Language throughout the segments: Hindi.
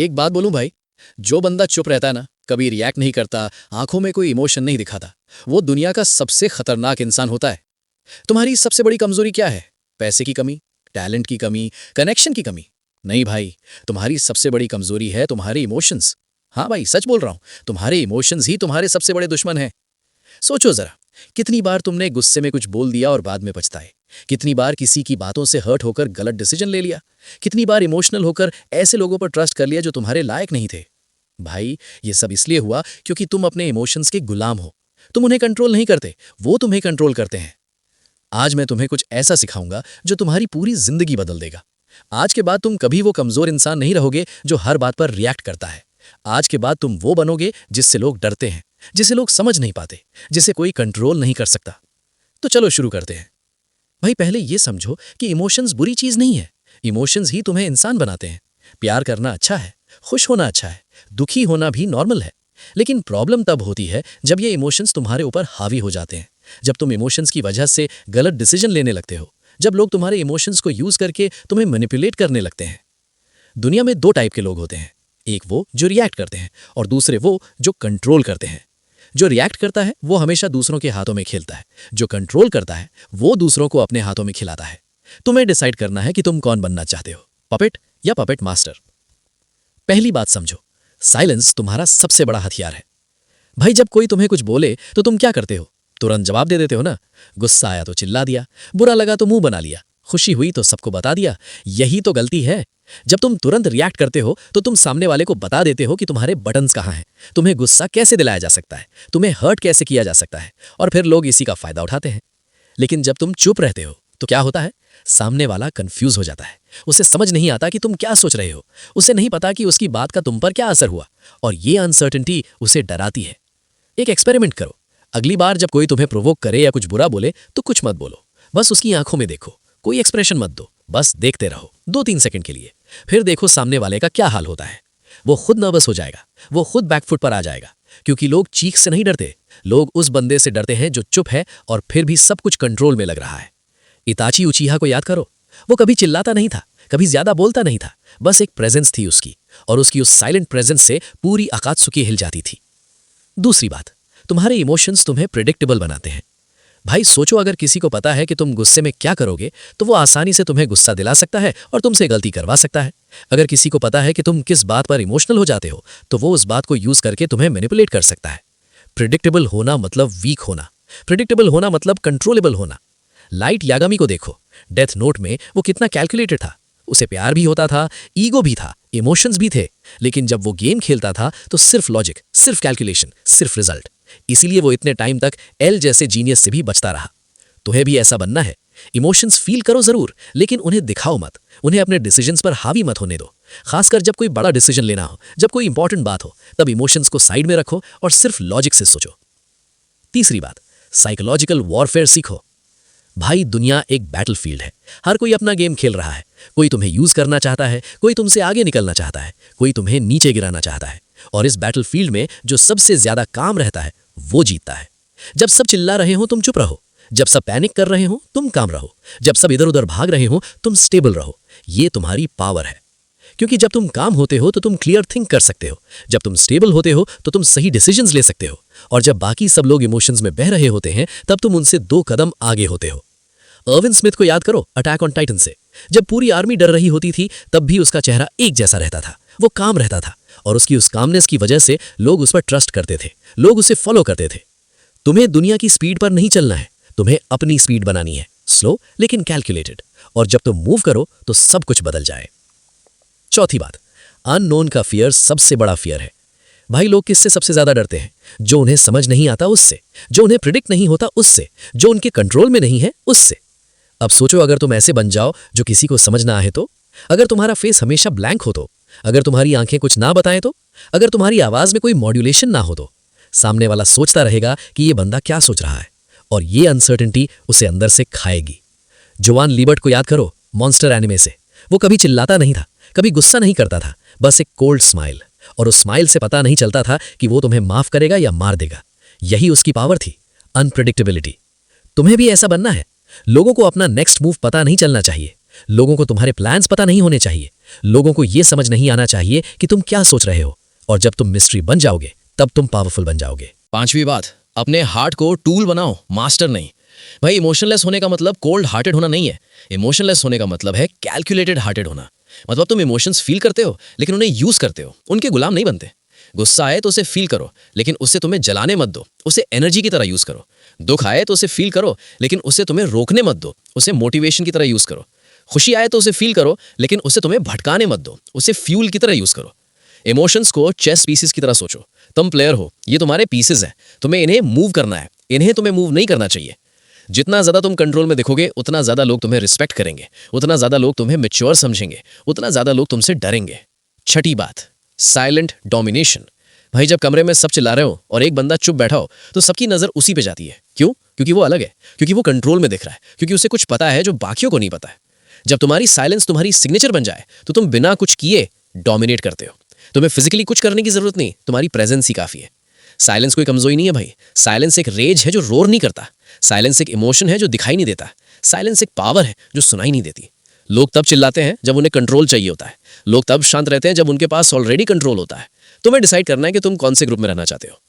एक बात बोलूं भाई, जो बंदा चुप रहता है ना, कभी रिएक्ट नहीं करता, आंखों में कोई इमोशन नहीं दिखाता, वो दुनिया का सबसे खतरनाक इंसान होता है। तुम्हारी सबसे बड़ी कमजोरी क्या है? पैसे की कमी, टैलेंट की कमी, कनेक्शन की कमी? नहीं भाई, तुम्हारी सबसे बड़ी कमजोरी है तुम्हारे इमोशंस। हाँ भाई, सच बोल रहा हूं, तुम्हारे इमोशंस ही तुम्हारे सबसे बड़े दुश्मन हैं। सोचो जरा, कितनी बार तुमने गुस्से में कुछ बोल दिया और बाद में पछताए? कितनी बार किसी की बातों से हर्ट होकर गलत डिसीजन ले लिया? कितनी बार इमोशनल होकर ऐसे लोगों पर ट्रस्ट कर लिया जो तुम्हारे लायक नहीं थे? भाई, ये सब इसलिए हुआ क्योंकि तुम अपने इमोशंस के गुलाम हो। तुम उन्हें कंट्रोल नहीं करते, वो तुम्हें कंट्रोल करते हैं। आज मैं तुम्हें कुछ ऐसा सिखाऊंगा जो तुम्हारी पूरी जिंदगी बदल देगा। आज के बाद तुम कभी वो कमजोर इंसान नहीं रहोगे जो हर बात पर रिएक्ट करता है। आज के बाद तुम वो बनोगे जिससे लोग डरते हैं, जिसे लोग समझ नहीं पाते, जिसे कोई कंट्रोल नहीं कर सकता। तो चलो शुरू करते हैं। भाई, पहले ये समझो कि इमोशंस बुरी चीज नहीं है। इमोशंस ही तुम्हें इंसान बनाते हैं। प्यार करना अच्छा है, खुश होना अच्छा है, दुखी होना भी नॉर्मल है। लेकिन प्रॉब्लम तब होती है जब ये इमोशंस तुम्हारे ऊपर हावी हो जाते हैं, जब तुम इमोशंस की वजह से गलत डिसीजन लेने लगते हो, जब लोग तुम्हारे इमोशंस को यूज करके तुम्हें मैनिपुलेट करने लगते हैं। दुनिया में दो टाइप के लोग होते हैं, एक वो जो रिएक्ट करते हैं और दूसरे वो जो कंट्रोल करते हैं। जो रिएक्ट करता है वो हमेशा दूसरों के हाथों में खेलता है, जो कंट्रोल करता है वो दूसरों को अपने हाथों में खिलाता है। तुम्हें डिसाइड करना है कि तुम कौन बनना चाहते हो, पपेट या पपेट मास्टर। पहली बात समझो, साइलेंस तुम्हारा सबसे बड़ा हथियार है। भाई, जब कोई तुम्हें कुछ बोले तो तुम क्या करते हो? तुरंत जवाब दे देते हो ना। गुस्सा आया तो चिल्ला दिया, बुरा लगा तो मुंह बना लिया, खुशी हुई तो सबको बता दिया। यही तो गलती है। जब तुम तुरंत रिएक्ट करते हो तो तुम सामने वाले को बता देते हो कि तुम्हारे बटन्स कहाँ हैं, तुम्हें गुस्सा कैसे दिलाया जा सकता है, तुम्हें हर्ट कैसे किया जा सकता है, और फिर लोग इसी का फायदा उठाते हैं। लेकिन जब तुम चुप रहते हो तो क्या होता है? सामने वाला कंफ्यूज हो जाता है। उसे समझ नहीं आता कि तुम क्या सोच रहे हो, उसे नहीं पता कि उसकी बात का तुम पर क्या असर हुआ, और ये अनसर्टेनिटी उसे डराती है। एक एक्सपेरिमेंट करो। अगली बार जब कोई तुम्हें प्रोवोक करे या कुछ बुरा बोले तो कुछ मत बोलो, बस उसकी आंखों में देखो, कोई एक्सप्रेशन मत दो, बस देखते रहो 2-3 सेकंड के लिए। फिर देखो सामने वाले का क्या हाल होता है। वो खुद नर्वस हो जाएगा, वो खुद बैकफुट पर आ जाएगा, क्योंकि लोग चीख से नहीं डरते, लोग उस बंदे से डरते हैं जो चुप है और फिर भी सब कुछ कंट्रोल में लग रहा है। इताची उचीहा को याद करो, वो कभी चिल्लाता नहीं था, कभी ज्यादा बोलता नहीं था, बस एक प्रेजेंस थी उसकी, और उसकी उस साइलेंट प्रेजेंस से पूरी अकात्सुकी हिल जाती थी। दूसरी बात, तुम्हारे इमोशंस तुम्हें प्रेडिक्टेबल बनाते हैं। भाई सोचो, अगर किसी को पता है कि तुम गुस्से में क्या करोगे तो वो आसानी से तुम्हें गुस्सा दिला सकता है और तुमसे गलती करवा सकता है। अगर किसी को पता है कि तुम किस बात पर इमोशनल हो जाते हो तो वो उस बात को यूज करके तुम्हें मैनिपुलेट कर सकता है। प्रेडिक्टेबल होना मतलब वीक होना, प्रेडिक्टेबल होना मतलब कंट्रोलेबल होना। लाइट यागामी को देखो, डेथ नोट में वो कितना कैलकुलेटेड था। उसे प्यार भी होता था, ईगो भी था, इमोशंस भी थे, लेकिन जब वो गेम खेलता था तो सिर्फ लॉजिक, सिर्फ कैलकुलेशन, सिर्फ रिजल्ट। इसीलिए वो इतने टाइम तक एल जैसे जीनियस से भी बचता रहा। तुम्हें भी ऐसा बनना है। इमोशंस फील करो जरूर, लेकिन उन्हें दिखाओ मत, उन्हें अपने डिसीजंस पर हावी मत होने दो। खासकर जब कोई बड़ा डिसीजन लेना हो, जब कोई इंपॉर्टेंट बात हो, तब इमोशंस को साइड में रखो और सिर्फ लॉजिक से सोचो। तीसरी बात, साइकोलॉजिकल वॉरफेयर सीखो। भाई, दुनिया एक बैटलफील्ड है, हर कोई अपना गेम खेल रहा है। कोई तुम्हें यूज करना चाहता है, कोई तुमसे आगे निकलना चाहता है, कोई तुम्हें नीचे गिराना चाहता है, और इस बैटलफील्ड में जो सबसे ज्यादा काम रहता है वो जीतता है। जब सब चिल्ला रहे हो तुम चुप रहो, जब सब पैनिक कर रहे हो तुम काम रहो, जब सब इधर उधर भाग रहे हो तुम स्टेबल रहो। ये तुम्हारी पावर है, क्योंकि जब तुम काम होते हो तो तुम क्लियर थिंक कर सकते हो, जब तुम स्टेबल होते हो तो तुम सही डिसीजंस ले सकते हो, और जब बाकी सब लोग इमोशंस में बह रहे होते हैं तब तुम उनसे 2 कदम आगे होते हो। अर्विन स्मिथ को याद करो अटैक ऑन टाइटन से। जब पूरी आर्मी डर रही होती थी तब भी उसका चेहरा एक जैसा रहता था, वो काम रहता था, और उसकी उस कामनेस की वजह से लोग उस पर ट्रस्ट करते थे, लोग उसे फॉलो करते थे। तुम्हें दुनिया की स्पीड पर नहीं चलना है, तुम्हें अपनी स्पीड बनानी है, स्लो लेकिन कैलकुलेटेड, और जब तुम मूव करो तो सब कुछ बदल जाए। चौथी बात, अननोन का फियर सबसे बड़ा फियर है। भाई, लोग किससे सबसे ज्यादा डरते हैं? जो उन्हें समझ नहीं आता उससे, जो उन्हें प्रिडिक्ट नहीं होता उससे, जो उनके कंट्रोल में नहीं है उससे। अब सोचो, अगर तुम ऐसे बन जाओ जो किसी को समझ ना आए तो, अगर तुम्हारा फेस हमेशा ब्लैंक हो तो, अगर तुम्हारी आंखें कुछ ना बताएं तो, अगर तुम्हारी आवाज में कोई मॉड्यूलेशन ना हो तो, सामने वाला सोचता रहेगा कि ये बंदा क्या सोच रहा है, और ये अनसर्टेनिटी उसे अंदर से खाएगी। जोआन लिबर्ट को याद करो मॉन्स्टर एनिमे से। वो कभी चिल्लाता नहीं था, कभी गुस्सा नहीं करता था, बस एक कोल्ड स्माइल, और उस स्माइल से पता नहीं चलता था कि वो तुम्हें माफ करेगा या मार देगा। यही उसकी पावर थी, अनप्रेडिक्टेबिलिटी। तुम्हें भी ऐसा बनना है। लोगों को अपना नेक्स्ट मूव पता नहीं चलना चाहिए, लोगों को तुम्हारे प्लान्स पता नहीं होने चाहिए, लोगों को यह समझ नहीं आना चाहिए कि तुम क्या सोच रहे हो, और जब तुम मिस्ट्री बन जाओगे तब तुम पावरफुल बन जाओगे। पांचवी बात, अपने हार्ट को टूल बनाओ, मास्टर नहीं। भाई इमोशनलेस होने का मतलब कोल्ड हार्टेड होना नहीं है। इमोशनलेस होने का मतलब है कैलकुलेटेड हार्टेड होना। मतलब तुम इमोशंस फील करते हो लेकिन उन्हें यूज करते हो, उनके गुलाम नहीं बनते। गुस्सा आए तो उसे फील करो लेकिन उससे तुम्हें जलाने मत दो, उसे एनर्जी की तरह यूज करो। दुख आए तो उसे फील करो लेकिन उसे तुम्हें रोकने मत दो, उसे मोटिवेशन की तरह यूज करो। खुशी आए तो उसे फील करो लेकिन उसे तुम्हें भटकाने मत दो, उसे फ्यूल की तरह यूज करो। इमोशंस को चेस पीसेस की तरह सोचो। तुम प्लेयर हो, ये तुम्हारे पीसेस हैं, तुम्हें इन्हें मूव करना है, इन्हें तुम्हें मूव नहीं करना चाहिए। जितना ज़्यादा तुम कंट्रोल में दिखोगे उतना ज़्यादा लोग तुम्हें रिस्पेक्ट करेंगे, उतना ज़्यादा लोग तुम्हें मैच्योर समझेंगे, उतना ज़्यादा लोग तुमसे डरेंगे। छठी बात, साइलेंट डोमिनेशन। भाई जब कमरे में सब चिल्ला रहे हो और एक बंदा चुप बैठा हो तो सबकी नज़र उसी पे जाती है। क्यों? क्योंकि वो अलग है, क्योंकि वो कंट्रोल में दिख रहा है, क्योंकि उसे कुछ पता है जो बाकियों को नहीं पता है। जब तुम्हारी साइलेंस तुम्हारी सिग्नेचर बन जाए तो तुम बिना कुछ किए डोमिनेट करते हो। तुम्हें फिजिकली कुछ करने की जरूरत नहीं, तुम्हारी प्रेजेंस ही काफ़ी है। साइलेंस कोई कमजोरी नहीं है भाई। साइलेंस एक रेज है जो रोर नहीं करता। साइलेंस एक इमोशन है जो दिखाई नहीं देता। साइलेंस एक पावर है जो सुनाई नहीं देती। लोग तब चिल्लाते हैं जब उन्हें कंट्रोल चाहिए होता है। लोग तब शांत रहते हैं जब उनके पास ऑलरेडी कंट्रोल होता है। तुम्हें डिसाइड करना है कि तुम कौन से ग्रुप में रहना चाहते हो।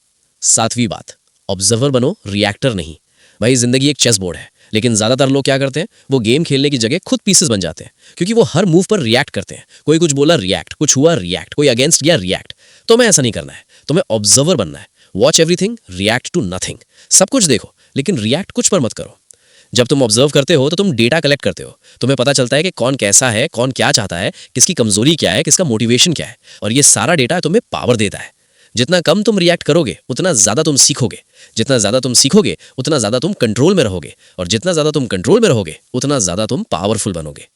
सातवीं बात, ऑब्जर्वर बनो, रिएक्टर नहीं। भाई जिंदगी एक चेस बोर्ड है, लेकिन ज्यादातर लोग क्या करते हैं, वो गेम खेलने की जगह खुद पीसेस बन जाते हैं, क्योंकि वो हर मूव पर रिएक्ट करते हैं। कोई कुछ बोला रिएक्ट, कुछ हुआ रिएक्ट, कोई अगेंस्ट गया रिएक्ट। तुम्हें ऐसा नहीं करना है, तुम्हें ऑब्जर्वर बनना है। Watch everything, react to nothing. सब कुछ देखो लेकिन रिएक्ट कुछ पर मत करो। जब तुम ऑब्जर्व करते हो तो तुम डेटा कलेक्ट करते हो। तुम्हें पता चलता है कि कौन कैसा है, कौन क्या चाहता है, किसकी कमजोरी क्या है, किसका मोटिवेशन क्या है, और ये सारा डेटा तुम्हें पावर देता है। जितना कम तुम रिएक्ट करोगे उतना ज़्यादा तुम सीखोगे। जितना ज़्यादा तुम सीखोगे उतना ज़्यादा तुम कंट्रोल में रहोगे, और जितना ज़्यादा तुम कंट्रोल में रहोगे उतना ज़्यादा तुम पावरफुल बनोगे।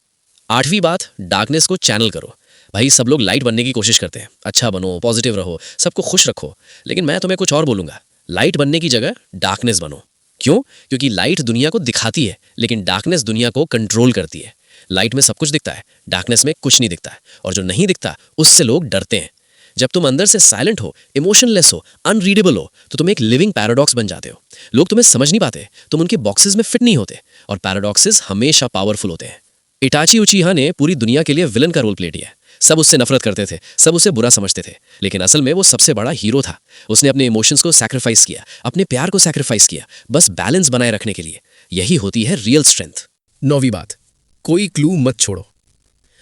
आठवीं बात, डार्कनेस को चैनल करो। भाई सब लोग लाइट बनने की कोशिश करते हैं, अच्छा बनो, पॉजिटिव रहो, सबको खुश रखो, लेकिन मैं तुम्हें कुछ और बोलूँगा। लाइट बनने की जगह डार्कनेस बनो। क्यों? क्योंकि लाइट दुनिया को दिखाती है लेकिन डार्कनेस दुनिया को कंट्रोल करती है। लाइट में सब कुछ दिखता है, डार्कनेस में कुछ नहीं दिखता है, और जो नहीं दिखता उससे लोग डरते हैं। जब तुम अंदर से साइलेंट हो, इमोशनलेस हो, अनरीडेबल हो, तो तुम एक लिविंग पैराडॉक्स बन जाते हो। लोग तुम्हें समझ नहीं पाते, तुम उनके बॉक्सेस में फिट नहीं होते, और पैराडॉक्सेस हमेशा पावरफुल होते हैं। इटाची उचिहा ने पूरी दुनिया के लिए विलन का रोल प्ले किया। सब उससे नफरत करते थे, सब उसे बुरा समझते थे, लेकिन असल में वो सबसे बड़ा हीरो था। उसने अपने इमोशंस को सैक्रिफाइस किया, अपने प्यार को सैक्रिफाइस किया, बस बैलेंस बनाए रखने के लिए। यही होती है रियल स्ट्रेंथ। नौवीं बात, कोई क्लू मत छोड़ो।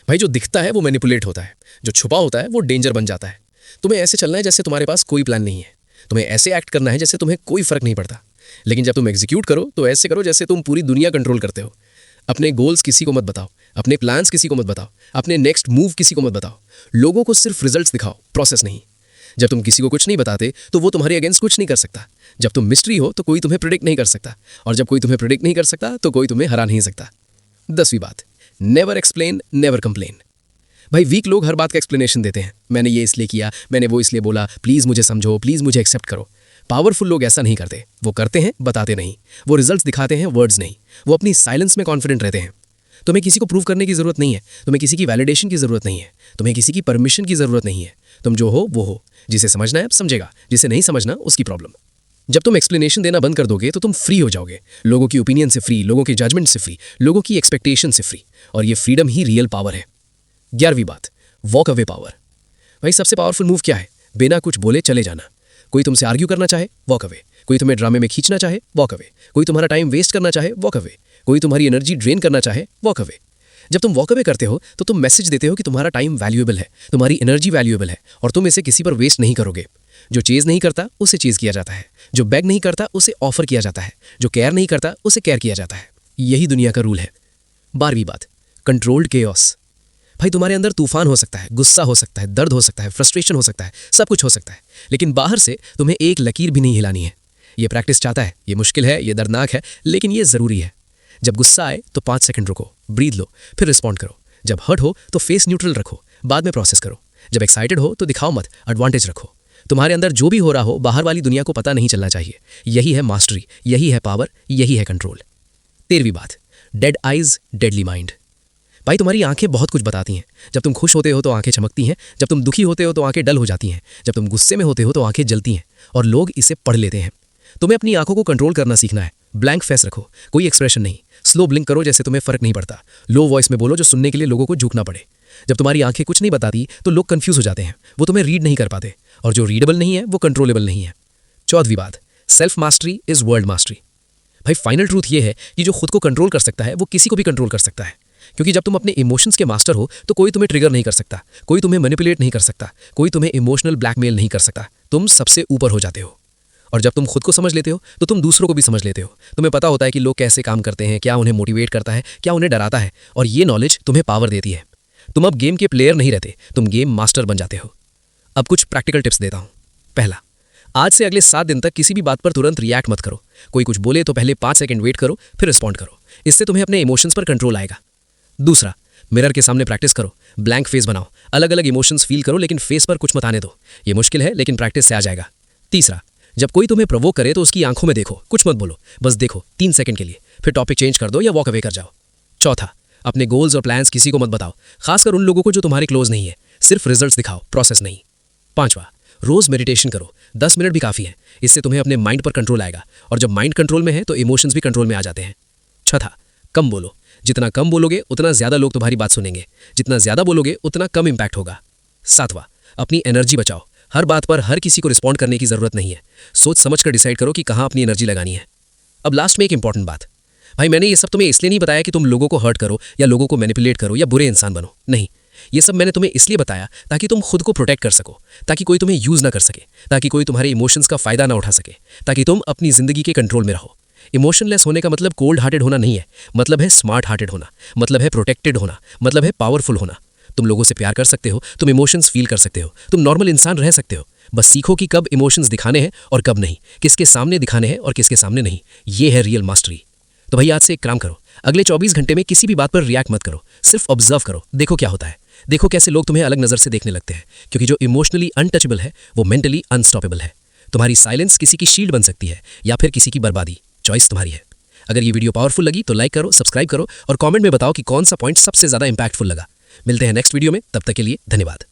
भाई जो दिखता है वो मैनिपुलेट होता है, जो छुपा होता है वो डेंजर बन जाता है। तुम्हें ऐसे चलना है जैसे तुम्हारे पास कोई प्लान नहीं है, तुम्हें ऐसे एक्ट करना है जैसे तुम्हें कोई फर्क नहीं पड़ता, लेकिन जब तुम एग्जीक्यूट करो तो ऐसे करो जैसे तुम पूरी दुनिया कंट्रोल करते हो। अपने गोल्स किसी को मत बताओ, अपने प्लान्स किसी को मत बताओ, अपने नेक्स्ट मूव किसी को मत बताओ। लोगों को सिर्फ रिजल्ट्स दिखाओ, प्रोसेस नहीं। जब तुम किसी को कुछ नहीं बताते तो वो तुम्हारे अगेंस्ट कुछ नहीं कर सकता। जब तुम मिस्ट्री हो तो कोई तुम्हें प्रिडिक्ट नहीं कर सकता, और जब कोई तुम्हें प्रिडिक्ट नहीं कर सकता तो कोई तुम्हें हरा नहीं सकता। 10वीं बात, नेवर एक्सप्लेन, नेवर कंप्लेन। भाई वीक लोग हर बात का एक्सप्लेनेशन देते हैं, मैंने ये इसलिए किया, मैंने वो इसलिए बोला, प्लीज़ मुझे समझो, प्लीज़ मुझे एक्सेप्ट करो। पावरफुल लोग ऐसा नहीं करते, वो करते हैं, बताते नहीं। वो रिजल्ट्स दिखाते हैं, वर्ड्स नहीं। वो अपनी साइलेंस में कॉन्फिडेंट रहते हैं। तुम्हें किसी को प्रूव करने की ज़रूरत नहीं है, तुम्हें किसी की वैलिडेशन की ज़रूरत नहीं है, तुम्हें किसी की परमिशन की ज़रूरत नहीं है। तुम जो हो वो हो, जिसे समझना है समझेगा, जिसे नहीं समझना उसकी प्रॉब्लम। जब तुम एक्सप्लेनेशन देना बंद कर दोगे तो तुम फ्री हो जाओगे, लोगों की ओपिनियन से फ्री, लोगों के जजमेंट से फ्री, लोगों की एक्सपेक्टेशन से फ्री, और ये फ्रीडम ही रियल पावर है। 11वीं बात, वॉक अवे पावर। भाई सबसे पावरफुल मूव क्या है? बिना कुछ बोले चले जाना। कोई तुमसे आर्ग्यू करना चाहे, वॉक अवे। कोई तुम्हें ड्रामे में खींचना चाहे, वॉक अवे। कोई तुम्हारा टाइम वेस्ट करना चाहे, वॉक अवे। कोई तुम्हारी एनर्जी ड्रेन करना चाहे, वॉक अवे। जब तुम वॉक अवे करते हो तो तुम मैसेज देते हो कि तुम्हारा टाइम वैल्यूएबल है, तुम्हारी एनर्जी वैल्यूएबल है, और तुम इसे किसी पर वेस्ट नहीं करोगे। जो चेज नहीं करता उसे चेज किया जाता है, जो बैग नहीं करता उसे ऑफर किया जाता है, जो केयर नहीं करता उसे केयर किया जाता है। यही दुनिया का रूल है। 12वीं बात, कंट्रोल्ड केओस। भाई तुम्हारे अंदर तूफान हो सकता है, गुस्सा हो सकता है, दर्द हो सकता है, फ्रस्ट्रेशन हो सकता है, सब कुछ हो सकता है, लेकिन बाहर से तुम्हें एक लकीर भी नहीं हिलानी है। ये प्रैक्टिस चाहता है, ये मुश्किल है, ये दर्दनाक है, लेकिन ये ज़रूरी है। जब गुस्सा आए तो 5 सेकंड रुको, ब्रीथ लो, फिर रिस्पॉन्ड करो। जब हर्ट हो तो फेस न्यूट्रल रखो, बाद में प्रोसेस करो। जब एक्साइटेड हो तो दिखाओ मत, एडवांटेज रखो। तुम्हारे अंदर जो भी हो रहा हो बाहर वाली दुनिया को पता नहीं चलना चाहिए। यही है मास्टरी, यही है पावर, यही है कंट्रोल। 13वीं बात, डेड आइज डेडली माइंड। भाई तुम्हारी आंखें बहुत कुछ बताती हैं। जब तुम खुश होते हो तो आंखें चमकती हैं, जब तुम दुखी होते हो तो आंखें डल हो जाती हैं, जब तुम गुस्से में होते हो तो आंखें जलती हैं, और लोग इसे पढ़ लेते हैं। तुम्हें अपनी आंखों को कंट्रोल करना सीखना है। ब्लैंक फेस रखो, कोई एक्सप्रेशन नहीं। स्लो ब्लिंक करो जैसे तुम्हें फर्क नहीं पड़ता। लो वॉइस में बोलो जो सुनने के लिए लोगों को झुकना पड़े। जब तुम्हारी आंखें कुछ नहीं बताती तो लोग कंफ्यूज हो जाते हैं, वो तुम्हें रीड नहीं कर पाते, और जो रीडेबल नहीं है वो कंट्रोलेबल नहीं है। चौथी बात, self mastery is world mastery. भाई फाइनल ट्रूथ ये है कि जो खुद को कंट्रोल कर सकता है वो किसी को भी कंट्रोल कर सकता है, क्योंकि जब तुम अपने इमोशंस के मास्टर हो तो कोई तुम्हें ट्रिगर नहीं कर सकता, कोई तुम्हें मैनिपुलेट नहीं कर सकता, कोई तुम्हें इमोशनल ब्लैकमेल नहीं कर सकता। तुम सबसे ऊपर हो जाते हो। और जब तुम खुद को समझ लेते हो तो तुम दूसरों को भी समझ लेते हो। तुम्हें पता होता है कि लोग कैसे काम करते हैं, क्या उन्हें मोटिवेट करता है, क्या उन्हें डराता है, और ये नॉलेज तुम्हें पावर देती है। तुम अब गेम के प्लेयर नहीं रहते, तुम गेम मास्टर बन जाते हो। अब कुछ प्रैक्टिकल टिप्स देता हूँ। पहला, आज से अगले 7 दिन तक किसी भी बात पर तुरंत रिएक्ट मत करो। कोई कुछ बोले तो पहले 5 सेकंड वेट करो, फिर रिस्पॉन्ड करो। इससे तुम्हें अपने इमोशंस पर कंट्रोल आएगा। दूसरा, मिरर के सामने प्रैक्टिस करो, ब्लैंक फेस बनाओ, अलग अलग इमोशंस फील करो लेकिन फेस पर कुछ मत आने दो। ये मुश्किल है लेकिन प्रैक्टिस से आ जाएगा। तीसरा, जब कोई तुम्हें प्रोवोक करे तो उसकी आंखों में देखो, कुछ मत बोलो, बस देखो 3 सेकंड के लिए, फिर टॉपिक चेंज कर दो या वॉक अवे कर जाओ। चौथा, अपने गोल्स और प्लान्स किसी को मत बताओ, खासकर उन लोगों को जो तुम्हारे क्लोज नहीं है। सिर्फ रिजल्ट्स दिखाओ, प्रोसेस नहीं। पांचवा, रोज मेडिटेशन करो, 10 मिनट भी काफ़ी है। इससे तुम्हें अपने माइंड पर कंट्रोल आएगा, और जब माइंड कंट्रोल में है तो इमोशंस भी कंट्रोल में आ जाते हैं। छठा, कम बोलो, जितना कम बोलोगे उतना ज़्यादा लोग तुम्हारी बात सुनेंगे, जितना ज़्यादा बोलोगे उतना कम इम्पैक्ट होगा। सातवां, अपनी एनर्जी बचाओ, हर बात पर हर किसी को रिस्पॉन्ड करने की ज़रूरत नहीं है। सोच समझ कर डिसाइड करो कि कहाँ अपनी एनर्जी लगानी है। अब लास्ट में एक इंपॉर्टेंट बात, भाई मैंने ये सब तुम्हें इसलिए नहीं बताया कि तुम लोगों को हर्ट करो या लोगों को मैनिपुलेट करो या बुरे इंसान बनो, नहीं। ये सब मैंने तुम्हें इसलिए बताया ताकि तुम खुद को प्रोटेक्ट कर सको, ताकि कोई तुम्हें यूज़ ना कर सके, ताकि कोई तुम्हारे इमोशंस का फ़ायदा ना उठा सके, ताकि तुम अपनी ज़िंदगी के कंट्रोल में रहो। इमोशनलेस होने का मतलब कोल्ड हार्टेड होना नहीं है, मतलब है स्मार्ट हार्टेड होना, मतलब है प्रोटेक्टेड होना, मतलब है पावरफुल होना। तुम लोगों से प्यार कर सकते हो, तुम इमोशंस फील कर सकते हो, तुम नॉर्मल इंसान रह सकते हो। बस सीखो कि कब इमोशंस दिखाने हैं और कब नहीं, किसके सामने दिखाने हैं और किसके सामने नहीं। ये है रियल मास्टरी। तो भाई आज से एक काम करो, अगले 24 घंटे में किसी भी बात पर रिएक्ट मत करो, सिर्फ ऑब्जर्व करो, देखो क्या होता है। देखो कैसे लोग तुम्हें अलग नज़र से देखने लगते हैं, क्योंकि जो इमोशनली अनटचेबल है वो मेंटली अनस्टॉपेबल है। तुम्हारी साइलेंस किसी की शील्ड बन सकती है या फिर किसी की बर्बादी, चॉइस तुम्हारी है। अगर ये वीडियो पावरफुल लगी तो लाइक करो, सब्सक्राइब करो और कमेंट में बताओ कि कौन सा पॉइंट सबसे ज़्यादा इंपैक्टफुल लगा। मिलते हैं नेक्स्ट वीडियो में, तब तक के लिए धन्यवाद।